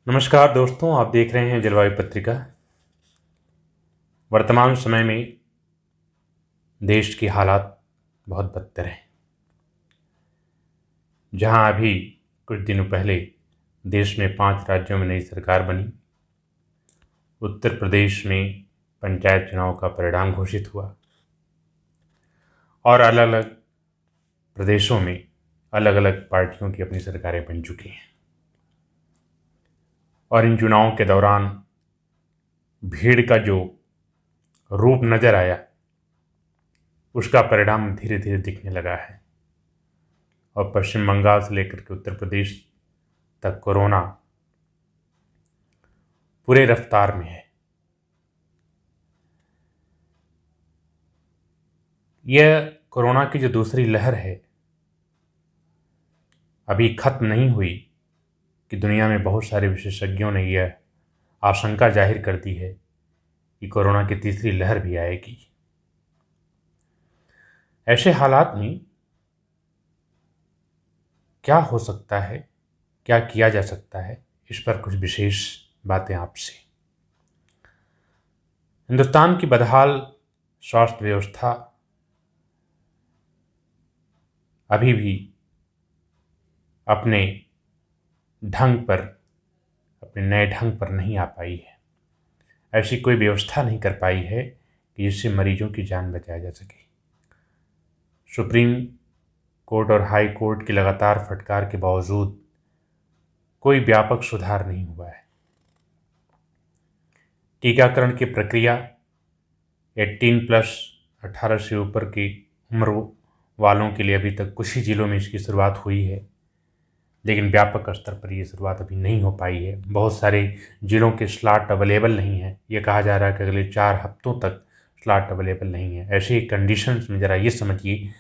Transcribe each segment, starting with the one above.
नमस्कार दोस्तों, आप देख रहे हैं जलवायु पत्रिका। वर्तमान समय में देश की हालात बहुत बदतर हैं। जहां अभी कुछ दिनों पहले देश में 5 राज्यों में नई सरकार बनी, उत्तर प्रदेश में पंचायत चुनाव का परिणाम घोषित हुआ और अलग अलग प्रदेशों में अलग अलग पार्टियों की अपनी सरकारें बन चुकी हैं। और इन चुनावों के दौरान भीड़ का जो रूप नजर आया, उसका परिणाम धीरे धीरे दिखने लगा है। और पश्चिम बंगाल से लेकर के उत्तर प्रदेश तक कोरोना पूरे रफ्तार में है। यह कोरोना की जो दूसरी लहर है अभी खत्म नहीं हुई कि दुनिया में बहुत सारे विशेषज्ञों ने यह आशंका जाहिर कर दी है कि कोरोना की तीसरी लहर भी आएगी। ऐसे हालात में क्या हो सकता है, क्या किया जा सकता है, इस पर कुछ विशेष बातें आपसे। हिंदुस्तान की बदहाल स्वास्थ्य व्यवस्था अभी भी अपने ढंग पर, अपने नए ढंग पर नहीं आ पाई है। ऐसी कोई व्यवस्था नहीं कर पाई है कि जिससे मरीजों की जान बचाई जा सके। सुप्रीम कोर्ट और हाई कोर्ट की लगातार फटकार के बावजूद कोई व्यापक सुधार नहीं हुआ है। टीकाकरण की प्रक्रिया 18+ 18 से ऊपर की उम्र वालों के लिए अभी तक कुछ ही जिलों में इसकी शुरुआत हुई है, लेकिन व्यापक स्तर पर यह शुरुआत अभी नहीं हो पाई है। बहुत सारे जिलों के स्लॉट अवेलेबल नहीं है। ये कहा जा रहा है कि अगले 4 हफ्तों तक स्लॉट अवेलेबल नहीं है। ऐसे कंडीशंस में ज़रा ये समझिए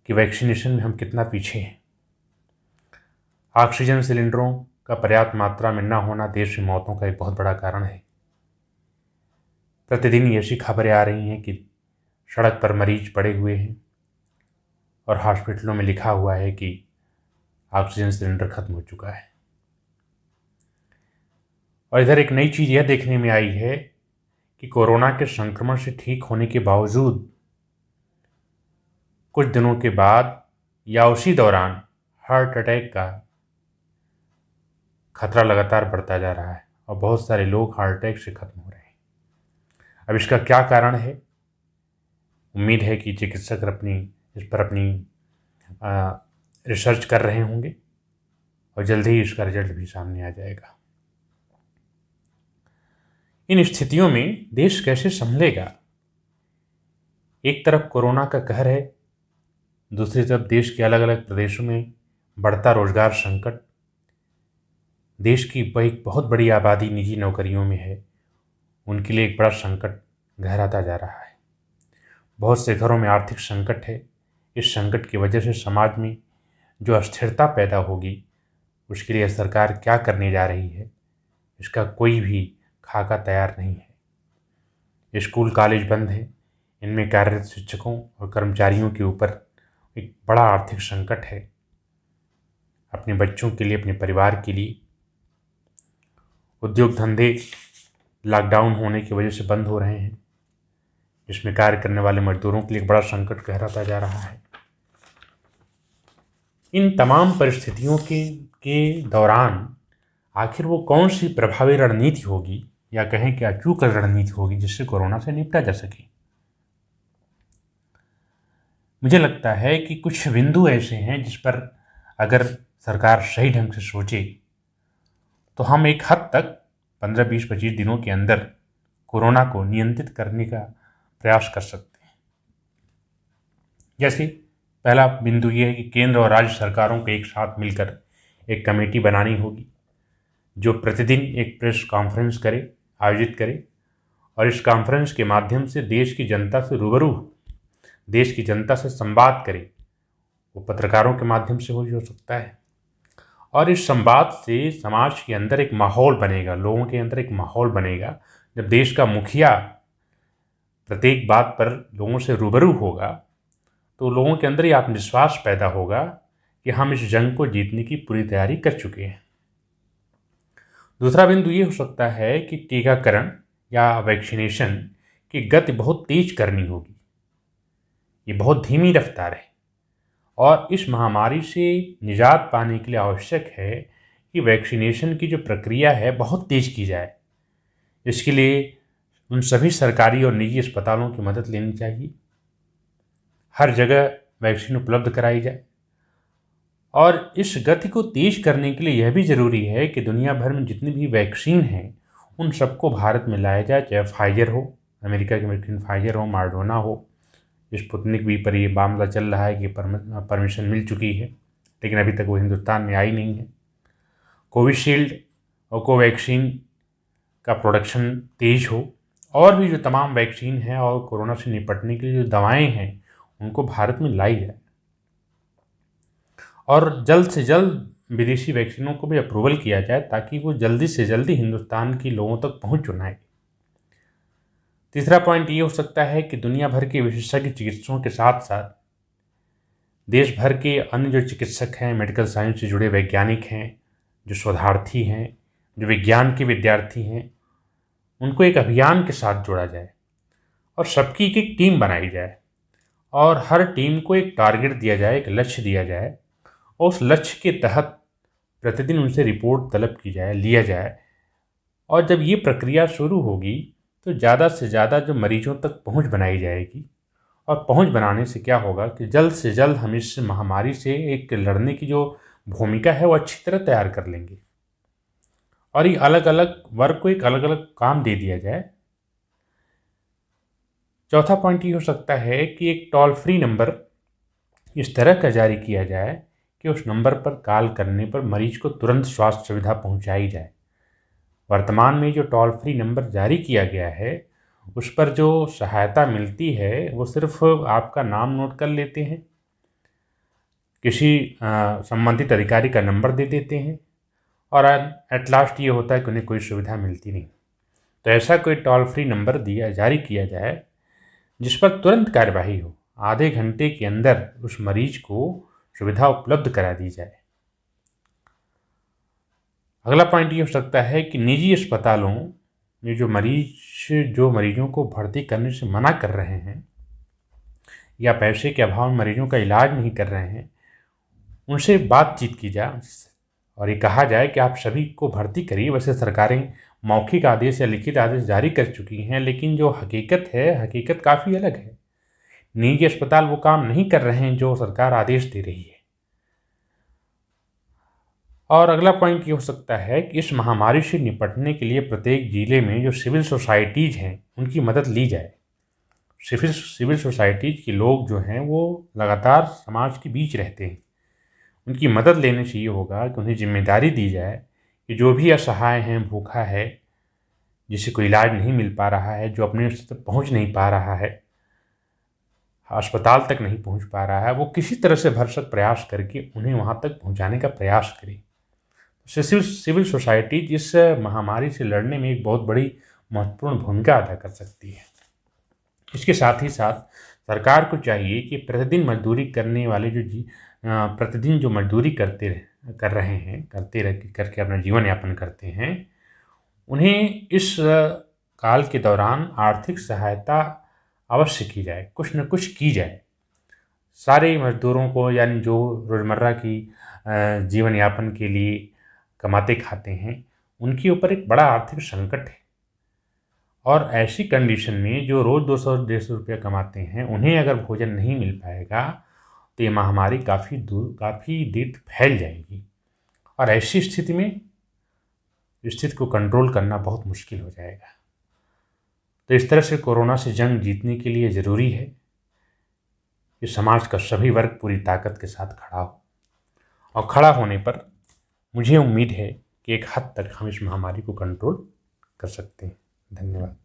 कि वैक्सीनेशन में हम कितना पीछे हैं। ऑक्सीजन सिलेंडरों का पर्याप्त मात्रा में न होना देश में मौतों का एक बहुत बड़ा कारण है। प्रतिदिन ऐसी खबरें आ रही हैं कि सड़क पर मरीज पड़े हुए हैं और हॉस्पिटलों में लिखा हुआ है कि ऑक्सीजन सिलेंडर खत्म हो चुका है। और इधर एक नई चीज़ यह देखने में आई है कि कोरोना के संक्रमण से ठीक होने के बावजूद कुछ दिनों के बाद या उसी दौरान हार्ट अटैक का खतरा लगातार बढ़ता जा रहा है और बहुत सारे लोग हार्ट अटैक से खत्म हो रहे हैं। अब इसका क्या कारण है? उम्मीद है कि चिकित्सक इस पर अपनी रिसर्च कर रहे होंगे और जल्द ही इसका रिजल्ट भी सामने आ जाएगा। इन स्थितियों में देश कैसे संभलेगा? एक तरफ कोरोना का कहर है, दूसरी तरफ देश के अलग अलग प्रदेशों में बढ़ता रोजगार संकट। देश की एक बहुत बड़ी आबादी निजी नौकरियों में है, उनके लिए एक बड़ा संकट गहराता जा रहा है। बहुत से घरों में आर्थिक संकट है। इस संकट की वजह से समाज में जो अस्थिरता पैदा होगी, उसके लिए सरकार क्या करने जा रही है, इसका कोई भी खाका तैयार नहीं है। स्कूल कॉलेज बंद हैं, इनमें कार्यरत शिक्षकों और कर्मचारियों के ऊपर एक बड़ा आर्थिक संकट है। अपने बच्चों के लिए, अपने परिवार के लिए उद्योग धंधे लॉकडाउन होने की वजह से बंद हो रहे हैं, जिसमें कार्य करने वाले मजदूरों के लिए एक बड़ा संकट गहराता जा रहा है। इन तमाम परिस्थितियों के दौरान आखिर वो कौन सी प्रभावी रणनीति होगी, या कहें कि अचूक रणनीति होगी, जिससे कोरोना से निपटा जा सके? मुझे लगता है कि कुछ बिंदु ऐसे हैं जिस पर अगर सरकार सही ढंग से सोचे तो हम एक हद तक 15, 20, 25 दिनों के अंदर कोरोना को नियंत्रित करने का प्रयास कर सकते हैं। जैसे पहला बिंदु ये है कि केंद्र और राज्य सरकारों को एक साथ मिलकर एक कमेटी बनानी होगी जो प्रतिदिन एक प्रेस कॉन्फ्रेंस आयोजित करे और इस कॉन्फ्रेंस के माध्यम से देश की जनता से रूबरू, देश की जनता से संवाद करे। वो पत्रकारों के माध्यम से हो सकता है और इस संवाद से समाज के अंदर एक माहौल बनेगा, लोगों के अंदर एक माहौल बनेगा। जब देश का मुखिया प्रत्येक बात पर लोगों से रूबरू होगा तो लोगों के अंदर ये आत्मविश्वास पैदा होगा कि हम इस जंग को जीतने की पूरी तैयारी कर चुके हैं। दूसरा बिंदु ये हो सकता है कि टीकाकरण या वैक्सीनेशन की गति बहुत तेज करनी होगी। ये बहुत धीमी रफ्तार है और इस महामारी से निजात पाने के लिए आवश्यक है कि वैक्सीनेशन की जो प्रक्रिया है बहुत तेज की जाए। इसके लिए उन सभी सरकारी और निजी अस्पतालों की मदद लेनी चाहिए। हर जगह वैक्सीन उपलब्ध कराई जाए और इस गति को तेज करने के लिए यह भी ज़रूरी है कि दुनिया भर में जितनी भी वैक्सीन हैं उन सबको भारत में लाया जाए, चाहे फाइजर हो, अमेरिका की वैक्सीन फाइजर हो, मॉडर्ना हो, स्पुतनिक भी पर ये मामला चल रहा है कि परमिशन मिल चुकी है, लेकिन अभी तक वो हिंदुस्तान में आई नहीं है। कोविशील्ड और कोवैक्सीन का प्रोडक्शन तेज हो और भी जो तमाम वैक्सीन हैं और कोरोना से निपटने के लिए जो दवाएं हैं उनको भारत में लाई जाए और जल्द से जल्द विदेशी वैक्सीनों को भी अप्रूवल किया जाए ताकि वो जल्दी से जल्दी हिंदुस्तान के लोगों तक पहुंच चुनाए। तीसरा पॉइंट ये हो सकता है कि दुनिया भर के विशेषज्ञ चिकित्सकों के साथ साथ देश भर के अन्य जो चिकित्सक हैं, मेडिकल साइंस से जुड़े वैज्ञानिक हैं, जो शोधार्थी हैं, जो विज्ञान के विद्यार्थी हैं, उनको एक अभियान के साथ जोड़ा जाए और सबकी एक टीम बनाई जाए और हर टीम को एक टारगेट दिया जाए, एक लक्ष्य दिया जाए और उस लक्ष्य के तहत प्रतिदिन उनसे रिपोर्ट तलब की जाए, लिया जाए। और जब ये प्रक्रिया शुरू होगी तो ज़्यादा से ज़्यादा जो मरीजों तक पहुंच बनाई जाएगी और पहुंच बनाने से क्या होगा कि जल्द से जल्द हम इस महामारी से एक लड़ने की जो भूमिका है वो अच्छी तरह तैयार कर लेंगे और ये अलग अलग वर्ग को एक अलग अलग काम दे दिया जाए। चौथा पॉइंट ये हो सकता है कि एक टोल फ्री नंबर इस तरह का जारी किया जाए कि उस नंबर पर कॉल करने पर मरीज को तुरंत स्वास्थ्य सुविधा पहुंचाई जाए। वर्तमान में जो टोल फ्री नंबर जारी किया गया है उस पर जो सहायता मिलती है वो सिर्फ आपका नाम नोट कर लेते हैं, किसी संबंधित अधिकारी का नंबर दे देते हैं और एट लास्ट ये होता है कि उन्हें कोई सुविधा मिलती नहीं। तो ऐसा कोई टोल फ्री नंबर जारी किया जाए जिस पर तुरंत कार्यवाही हो, आधे घंटे के अंदर उस मरीज को सुविधा उपलब्ध करा दी जाए। अगला पॉइंट ये हो सकता है कि निजी अस्पतालों में जो मरीजों को भर्ती करने से मना कर रहे हैं या पैसे के अभाव में मरीजों का इलाज नहीं कर रहे हैं, उनसे बातचीत की जाए और ये कहा जाए कि आप सभी को भर्ती करिए। वैसे सरकारें मौखिक आदेश या लिखित आदेश जारी कर चुकी हैं, लेकिन जो हकीकत है, हकीकत काफ़ी अलग है। निजी अस्पताल वो काम नहीं कर रहे हैं जो सरकार आदेश दे रही है। और अगला पॉइंट ये हो सकता है कि इस महामारी से निपटने के लिए प्रत्येक जिले में जो सिविल सोसाइटीज़ हैं उनकी मदद ली जाए। सिविल सोसाइटीज़ के लोग जो हैं वो लगातार समाज के बीच रहते हैं, उनकी मदद लेने से ये होगा कि उन्हें जिम्मेदारी दी जाए कि जो भी असहाय हैं, भूखा है, जिसे कोई इलाज नहीं मिल पा रहा है, जो अपने उस तक पहुँच नहीं पा रहा है, अस्पताल तक नहीं पहुँच पा रहा है, वो किसी तरह से भरसक प्रयास करके उन्हें वहाँ तक पहुँचाने का प्रयास करे। सिविल सोसाइटी इस महामारी से लड़ने में एक बहुत बड़ी महत्वपूर्ण भूमिका अदा कर सकती है। इसके साथ ही साथ सरकार को चाहिए कि प्रतिदिन मजदूरी करने वाले प्रतिदिन जो मजदूरी करके अपना जीवन यापन करते हैं, उन्हें इस काल के दौरान आर्थिक सहायता अवश्य की जाए, कुछ न कुछ की जाए। सारे मजदूरों को, यानी जो रोज़मर्रा की जीवन यापन के लिए कमाते खाते हैं, उनके ऊपर एक बड़ा आर्थिक संकट है और ऐसी कंडीशन में जो रोज़ 200-150 रुपया कमाते हैं उन्हें अगर भोजन नहीं मिल पाएगा तो ये महामारी काफ़ी देर फैल जाएगी और ऐसी स्थिति में स्थिति को कंट्रोल करना बहुत मुश्किल हो जाएगा। तो इस तरह से कोरोना से जंग जीतने के लिए ज़रूरी है कि समाज का सभी वर्ग पूरी ताकत के साथ खड़ा हो और खड़ा होने पर मुझे उम्मीद है कि एक हद तक हम इस महामारी को कंट्रोल कर सकते हैं। धन्यवाद।